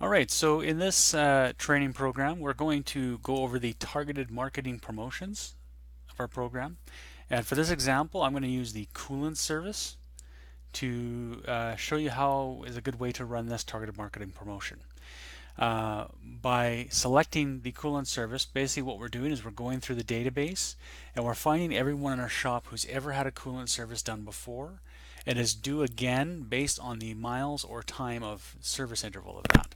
All right, so in this training program, we're going to go over the targeted marketing promotions of our program. And for this example, I'm going to use the Coolant service to show you how is a good way to run this targeted marketing promotion. By selecting the Coolant service, basically what we're doing is we're going through the database and we're finding everyone in our shop who's ever had a Coolant service done before and is due again based on the miles or time of service interval of that.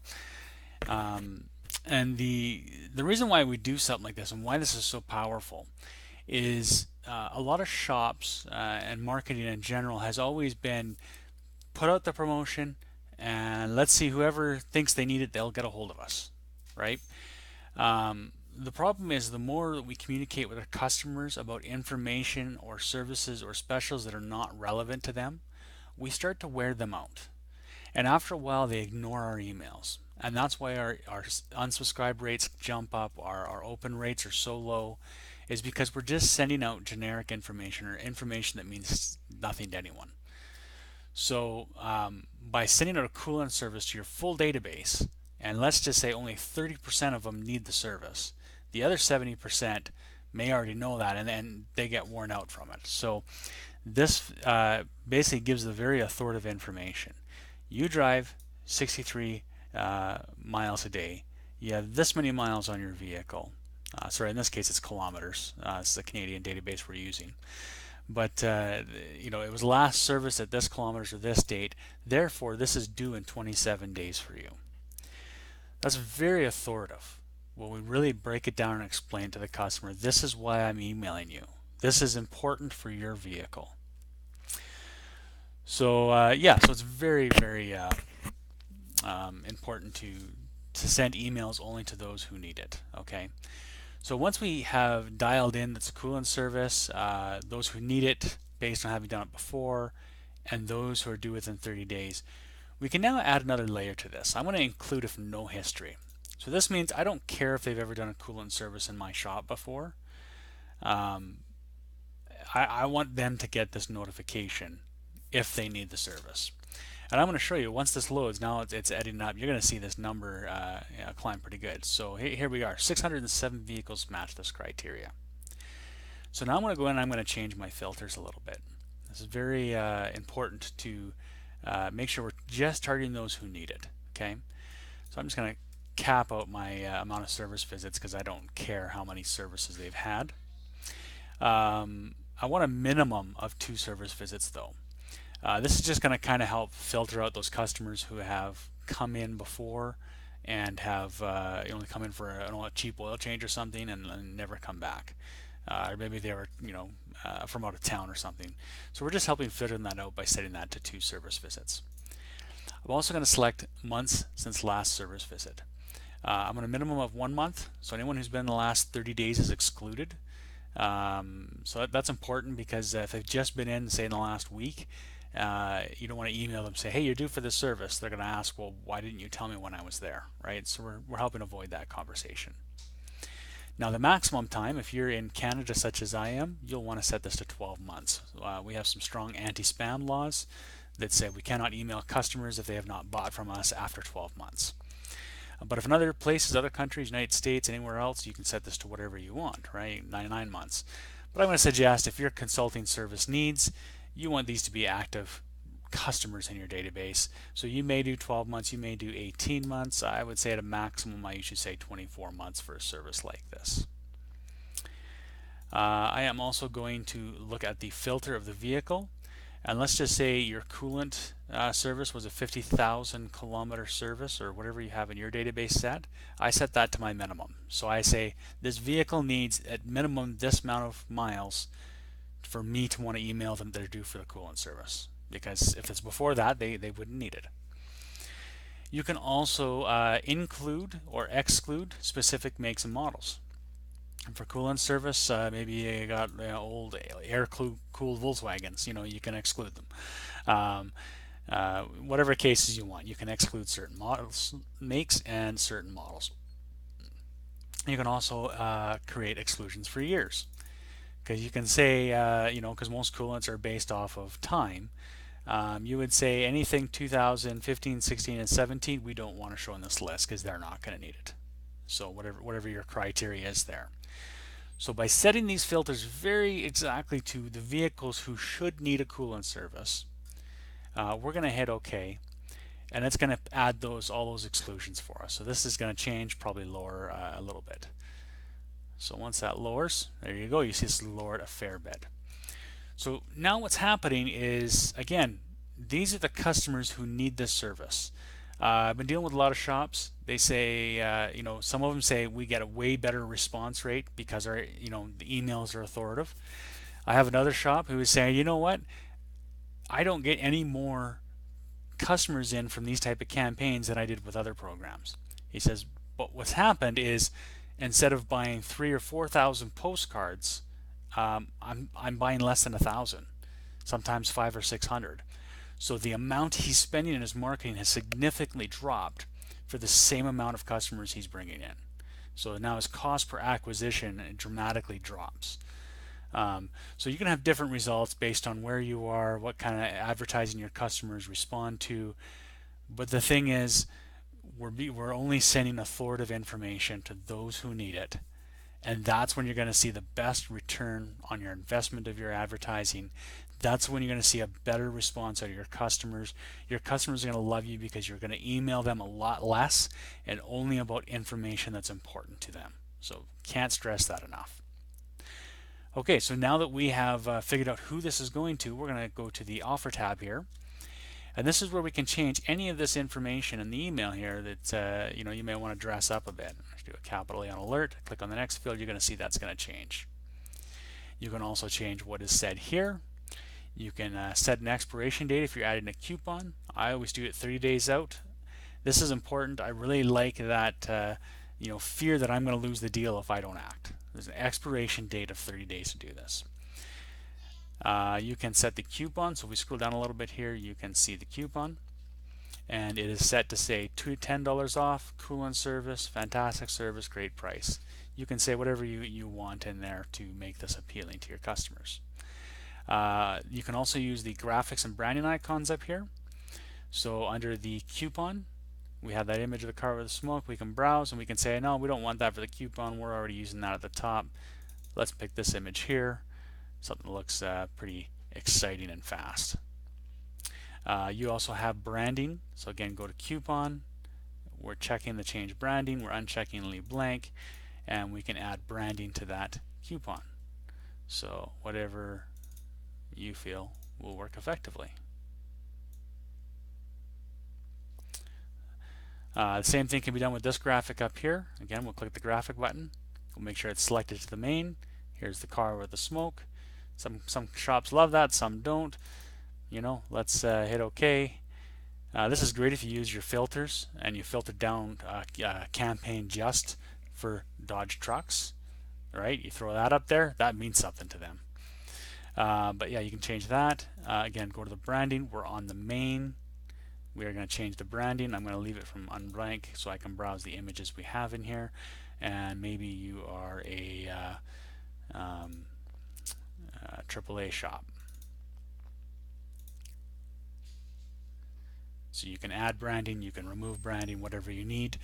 Um, and the reason why we do something like this and why this is so powerful is a lot of shops and marketing in general has always been put out the promotion and let's see, whoever thinks they need it, they'll get a hold of us, right? The problem is the more that we communicate with our customers about information or services or specials that are not relevant to them, we start to wear them out. And after a while, they ignore our emails. And that's why our unsubscribe rates jump up, our open rates are so low, is because we're just sending out generic information or information that means nothing to anyone. So by sending out a Coolant service to your full database, and let's just say only 30% of them need the service, the other 70% may already know that, and then they get worn out from it. So this basically gives the very authoritative information. You drive 63 miles a day. You have this many miles on your vehicle. Sorry, in this case it's kilometers. This is the Canadian database we're using. But it was last service at this kilometers or this date. Therefore, this is due in 27 days for you. That's very authoritative. When we really break it down and explain to the customer, this is why I'm emailing you. This is important for your vehicle. So so it's very, very important to send emails only to those who need it. Okay. So once we have dialed in that's a Coolant service, those who need it based on having done it before, and those who are due within 30 days, we can now add another layer to this. I'm going to include if no history. So this means I don't care if they've ever done a Coolant service in my shop before. I want them to get this notification if they need the service. And I'm going to show you once this loads. Now it's editing up. You're going to see this number climb pretty good. So here we are. 607 vehicles match this criteria. So now I'm going to go in and I'm going to change my filters a little bit. This is very important to make sure we're just targeting those who need it. Okay. So I'm just going to cap out my amount of service visits because I don't care how many services they've had. I want a minimum of 2 service visits though. This is just going to kind of help filter out those customers who have come in before and have only come in for a cheap oil change or something and never come back. Or maybe they were from out of town or something. So we're just helping filter that out by setting that to 2 service visits. I'm also going to select months since last service visit. I'm going to minimum of 1 month, so anyone who's been in the last 30 days is excluded. So that's important because if they've just been in, say, in the last week, you don't want to email them and say, hey, you're due for this service. They're going to ask, well, why didn't you tell me when I was there, right? So we're helping avoid that conversation. Now the maximum time, if you're in Canada such as I am, you'll want to set this to 12 months. We have some strong anti-spam laws that say we cannot email customers if they have not bought from us after 12 months. But if in other places, other countries, United States, anywhere else, you can set this to whatever you want, right? 99 months. But I'm going to suggest if your consulting service needs, you want these to be active customers in your database. So you may do 12 months, you may do 18 months. I would say at a maximum, I usually say 24 months for a service like this. I am also going to look at the filter of the vehicle. And let's just say your Coolant service was a 50,000 kilometer service or whatever you have in your database set. I set that to my minimum. So I say this vehicle needs at minimum this amount of miles for me to want to email them that are due for the Coolant service. Because if it's before that, they wouldn't need it. You can also include or exclude specific makes and models. And for Coolant service, maybe you got old air-cooled Volkswagens, you can exclude them. Whatever cases you want, you can exclude certain models, makes, and certain models. You can also create exclusions for years. Because you can say, because most coolants are based off of time, You would say anything 2015, 16, and 17 we don't want to show in this list because they're not going to need it. So whatever your criteria is there. So by setting these filters very exactly to the vehicles who should need a coolant service, we're going to hit OK, and it's going to add all those exclusions for us. So this is going to change, probably lower a little bit. So once that lowers, there you go. You see it's lowered a fair bit. So now what's happening is, again, these are the customers who need this service. I've been dealing with a lot of shops. They say, some of them say we get a way better response rate because the emails are authoritative. I have another shop who is saying, you know what, I don't get any more customers in from these type of campaigns than I did with other programs. He says, but what's happened is instead of buying 3,000 or 4,000 postcards, I'm buying less than 1,000, sometimes 500 or 600. So the amount he's spending in his marketing has significantly dropped for the same amount of customers he's bringing in. So now his cost per acquisition dramatically drops. So you can have different results based on where you are, what kind of advertising your customers respond to. But the thing is, we're only sending authoritative information to those who need it. And that's when you're going to see the best return on your investment of your advertising. That's when you're going to see a better response out of your customers. Your customers are going to love you because you're going to email them a lot less and only about information that's important to them. So can't stress that enough. Okay, so now that we have figured out who this is going to, we're going to go to the offer tab here. And this is where we can change any of this information in the email here that you may want to dress up a bit. Do a capital A on alert, click on the next field, you're going to see that's going to change. You can also change what is said here. You can set an expiration date if you're adding a coupon. I always do it 30 days out. This is important. I really like that fear that I'm going to lose the deal if I don't act. There's an expiration date of 30 days to do this. You can set the coupon. So if we scroll down a little bit here, you can see the coupon. And it is set to say $10 off, coolant service, fantastic service, great price. You can say whatever you want in there to make this appealing to your customers. You can also use the graphics and branding icons up here. So under the coupon, we have that image of the car with the smoke. We can browse and we can say, no, we don't want that for the coupon. We're already using that at the top. Let's pick this image here. Something that looks pretty exciting and fast. You also have branding. So again, go to coupon. We're checking the change branding. We're unchecking leave blank. And we can add branding to that coupon. So whatever you feel will work effectively. The same thing can be done with this graphic up here. Again, we'll click the graphic button. We'll make sure it's selected to the main. Here's the car with the smoke. Some shops love that, some don't. Let's hit OK. This is great if you use your filters and you filter down campaign just for Dodge trucks. Right? You throw that up there, that means something to them. But yeah, you can change that. Again, go to the branding. We're on the main. We are going to change the branding. I'm going to leave it from unblank so I can browse the images we have in here. And maybe you are a AAA shop. So you can add branding, you can remove branding, whatever you need.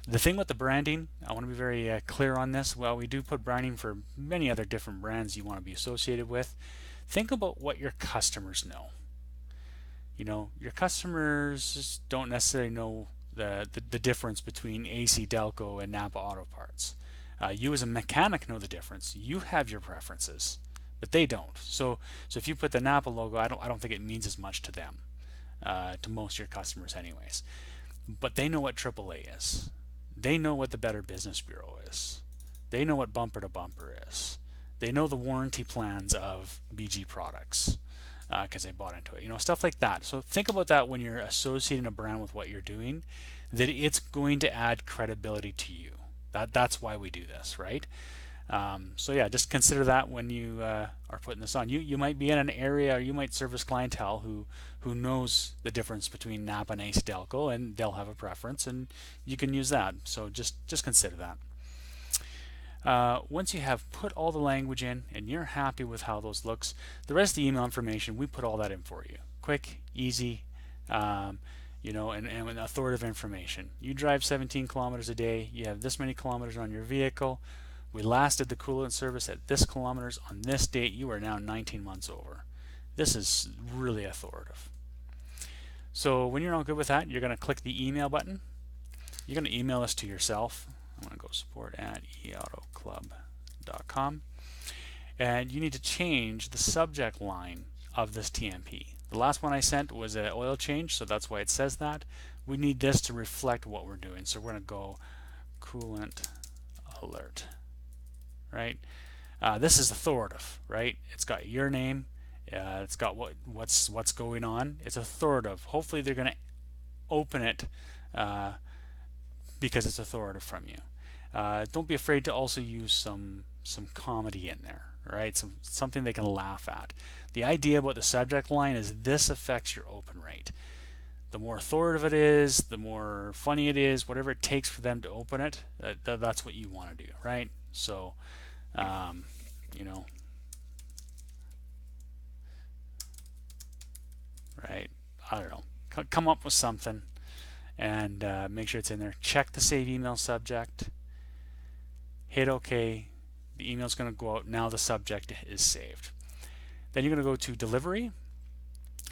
The thing with the branding, I want to be very clear on this. Well, we do put branding for many other different brands you want to be associated with. Think about what your customers know. Your customers don't necessarily know the difference between AC Delco and Napa Auto Parts. You as a mechanic know the difference. You have your preferences, but they don't. So if you put the Napa logo, I don't think it means as much to them, to most of your customers anyways. But they know what AAA is. They know what the Better Business Bureau is. They know what bumper to bumper is. They know the warranty plans of BG products because they bought into it. Stuff like that. So think about that when you're associating a brand with what you're doing, that it's going to add credibility to you. That's why we do this, right? So yeah, just consider that when you are putting this on. You might be in an area, or you might service clientele who knows the difference between Napa and Ace Delco, and they'll have a preference, and you can use that. So just consider that. Once you have put all the language in and you're happy with how those looks, the rest of the email information, we put all that in for you. quick, easy, and authoritative information. You drive 17 kilometers a day, you have this many kilometers on your vehicle, we last did the coolant service at this kilometers on this date, you are now 19 months over. This is really authoritative. So when you're all good with that, you're going to click the email button. You're going to email this to yourself. I'm going to go support@eautoclub.com. And you need to change the subject line of this TMP. The last one I sent was an oil change, so that's why it says that. We need this to reflect what we're doing. So we're going to go coolant alert, right? This is authoritative, right? It's got your name. It's got what's going on. It's authoritative. Hopefully they're going to open it because it's authoritative from you. Don't be afraid to also use some comedy in there, right? Something they can laugh at. The idea about the subject line is this affects your open rate. The more authoritative it is, the more funny it is, whatever it takes for them to open it, that's what you want to do, right? So, right? I don't know. Come up with something and make sure it's in there. Check the save email subject. Hit OK. The email is going to go out. Now the subject is saved. Then you're going to go to delivery,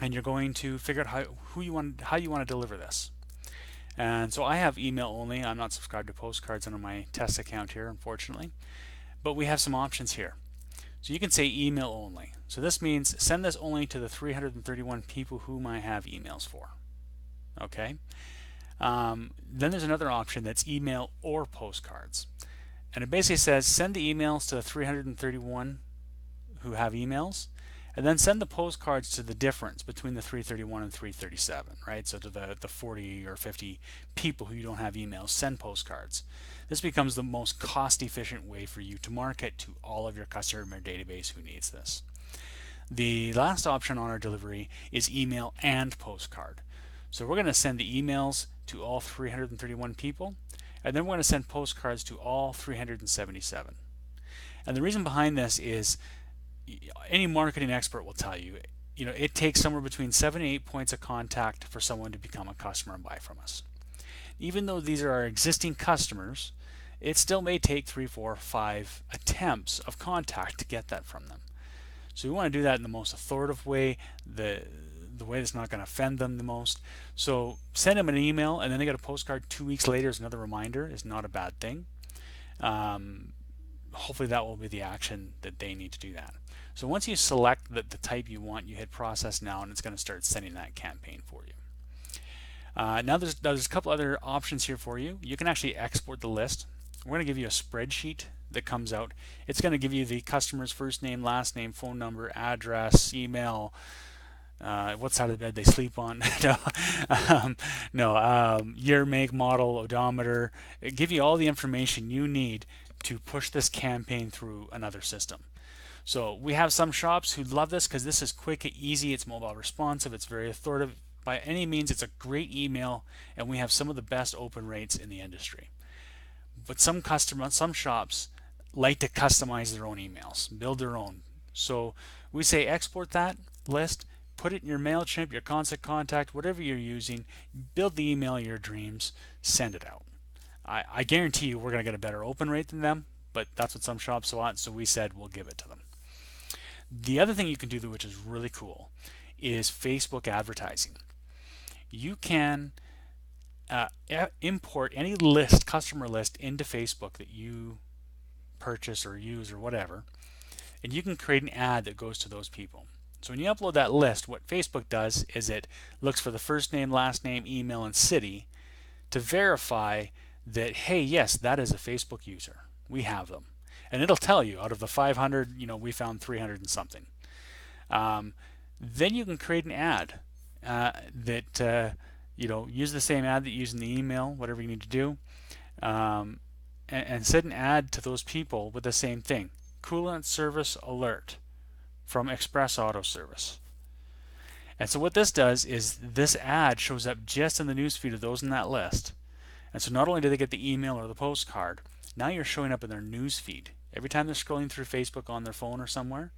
and you're going to figure out how you want to deliver this. And so I have email only. I'm not subscribed to postcards under my test account here, unfortunately. But we have some options here. So you can say email only. So this means send this only to the 331 people whom I have emails for. Okay. Then there's another option that's email or postcards. And it basically says send the emails to the 331 who have emails, and then send the postcards to the difference between the 331 and 337, right? So to the 40 or 50 people who you don't have emails, send postcards. This becomes the most cost-efficient way for you to market to all of your customer database who needs this. The last option on our delivery is email and postcard. So we're going to send the emails to all 331 people, and then we're going to send postcards to all 377. And the reason behind this is any marketing expert will tell you, it takes somewhere between 7 and 8 points of contact for someone to become a customer and buy from us. Even though these are our existing customers, it still may take 3, 4, 5 attempts of contact to get that from them. So we want to do that in the most authoritative way, the way that's not going to offend them the most. So send them an email, and then they get a postcard 2 weeks later as another reminder is not a bad thing. Hopefully that will be the action that they need to do that. So once you select the type you want, you hit process now, and it's going to start sending that campaign for you. Now there's a couple other options here for you. You can actually export the list. We're going to give you a spreadsheet that comes out. It's going to give you the customer's first name, last name, phone number, address, email, what side of the bed they sleep on, year, make, model, odometer. It gives you all the information you need to push this campaign through another system. So we have some shops who love this because this is quick, easy, it's mobile responsive, it's very authoritative. By any means, it's a great email, and we have some of the best open rates in the industry. But some shops like to customize their own emails, build their own. So we say export that list, put it in your MailChimp, your Constant Contact, whatever you're using, build the email of your dreams, send it out. I guarantee you we're going to get a better open rate than them, but that's what some shops want, so we said we'll give it to them. The other thing you can do, which is really cool, is Facebook advertising. You can import any list, customer list, into Facebook that you purchase or use or whatever, and you can create an ad that goes to those people. So when you upload that list, what Facebook does is it looks for the first name, last name, email, and city to verify that, hey, yes, that is a Facebook user. We have them. And it'll tell you out of the 500, we found 300 and something. Then you can create an ad that use the same ad that you use in the email, whatever you need to do, and send an ad to those people with the same thing. Coolant service alert from Express Auto Service. And so what this does is this ad shows up just in the newsfeed of those in that list. And so not only do they get the email or the postcard, now you're showing up in their newsfeed. Every time they're scrolling through Facebook on their phone or somewhere,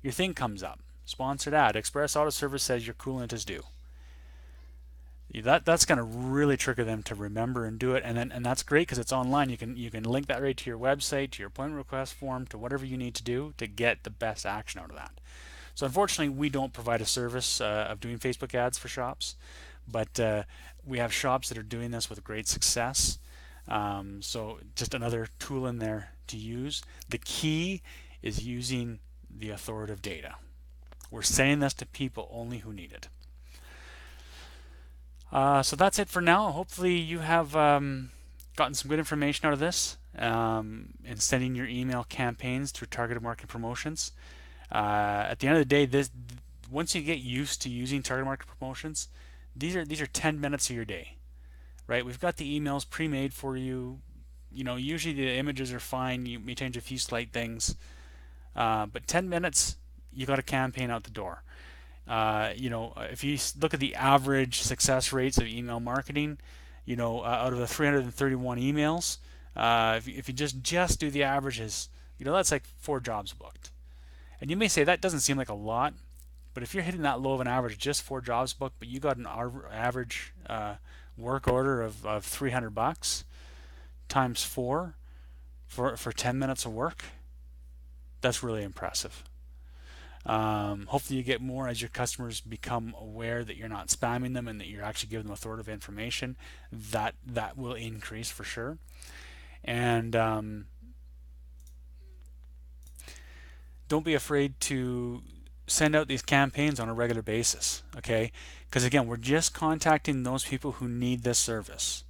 your thing comes up. sponsored ad. Express Auto Service says your coolant is due. That's going to really trigger them to remember and do it, and that's great because it's online. You can link that right to your website, to your appointment request form, to whatever you need to do to get the best action out of that. So unfortunately, we don't provide a service of doing Facebook ads for shops, but we have shops that are doing this with great success. So just another tool in there to use. The key is using the authoritative data. We're saying this to people only who need it. So that's it for now. Hopefully you have gotten some good information out of this in sending your email campaigns through targeted marketing promotions. At the end of the day, once you get used to using targeted market promotions, these are 10 minutes of your day, right? We've got the emails pre-made for you. Usually the images are fine. You may change a few slight things, but 10 minutes, you got a campaign out the door. If you look at the average success rates of email marketing, out of the 331 emails, if you just do the averages, that's like 4 jobs booked. And you may say that doesn't seem like a lot, but if you're hitting that low of an average, just 4 jobs booked, but you got an average work order of $300 times 4 for 10 minutes of work, that's really impressive. Hopefully you get more as your customers become aware that you're not spamming them and that you're actually giving them authoritative information. That will increase for sure. And don't be afraid to send out these campaigns on a regular basis, okay? Because again, we're just contacting those people who need this service.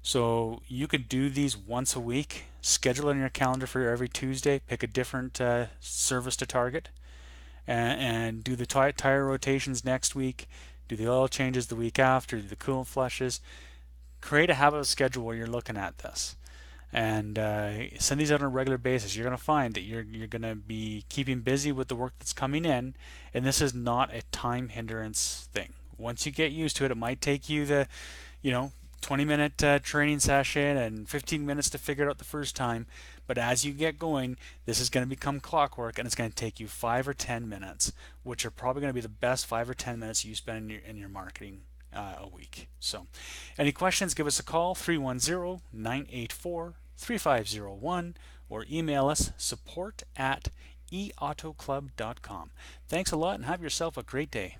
So you could do these once a week, schedule it in your calendar for every Tuesday, pick a different service to target, and do the tire rotations next week, do the oil changes the week after, do the coolant flushes. Create a habit of schedule where you're looking at this, and send these out on a regular basis. You're going to find that you're going to be keeping busy with the work that's coming in, and this is not a time hindrance thing. Once you get used to it, it might take you the 20-minute training session and 15 minutes to figure it out the first time. But as you get going, this is going to become clockwork, and it's going to take you 5 or 10 minutes, which are probably going to be the best 5 or 10 minutes you spend in your marketing a week. So any questions, give us a call, 310-984-3501, or email us support@eautoclub.com. Thanks a lot and have yourself a great day.